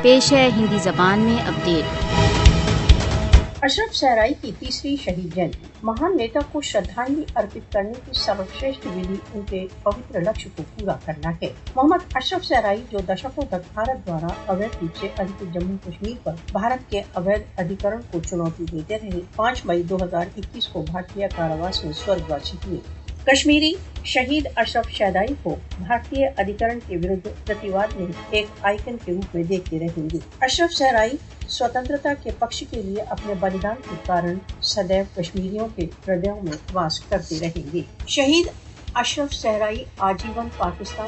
پیش ہے ہندی زبان میں اپڈیٹ۔ اشرف صحرائی کی تیسری شہید جینتی، مہان نیتا کو شردھانجلی ارپت کرنے کی سروشریشٹھ ودھی ان کے پوتر لکشیہ کو پورا کرنا ہے۔ محمد اشرف صحرائی جو دشکوں تک بھارت دوارا اویدھ روپ سے ادھکت جموں کشمیر پر بھارت کے اویدھ ادھیکرن کو چنوتی دیتے رہے، 5 مئی 2021 کو بھارتیہ کاراواس میں سورگواسی ہوئے۔ کشمیری شہید اشرف صحرائی کو بھارتیہ ادھیکرن کے ورد پرتیواد میں ایک آئیکن کے روپ میں دیکھتے رہیں گے۔ اشرف صحرائی سوتنترتا کے پکش کے لیے اپنے بلیدان کے کارن سدیو کشمیریوں کے ہردیوں میں واس کرتے رہیں گے۔ شہید اشرف صحرائی آجیون پاکستان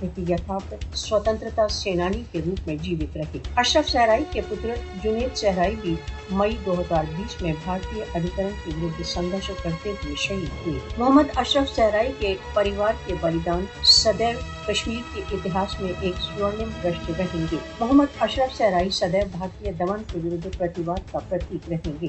ایک یتھارتھ سوتنترتا سینانی کے روپ میں جیوت رہے۔ اشرف صحرائی کے پتر جنید صحرائی بھی مئی 2020 میں بھارتیہ ادھیکرن کے ورد سنگھرش کرتے ہوئے شہید ہوئے۔ محمد اشرف صحرائی کے پریوار کے بلیدان سدیو کشمیر کے اتہاس میں ایک سورنم پرشٹھ رہیں گے۔ محمد اشرف صحرائی سدیو بھارتیہ دمن کے ورد پرتیواد کا پرتیک رہیں گے۔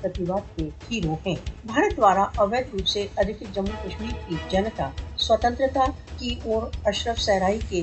پرتیواد کے ہیرو ہیں۔ بھارت دوارا اویدھ روپ سے ادھکت جموں کشمیر کی جنتا سوتنترتا کی اور اشرف صحرائی کے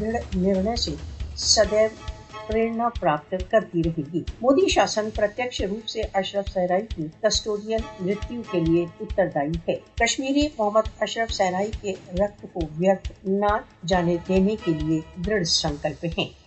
دڑھ نرنے سے سدیو پریرنا پراپت کرتی رہے گی۔ مودی شاسن پرتیکش روپ سے اشرف صحرائی کی کسٹوڈین مرتیو کے لیے اتردائی ہے۔ کشمیری محمد اشرف صحرائی کے رکت کو ویرتھ نہ جانے دینے کے لیے دڑھ سنکلپ ہیں۔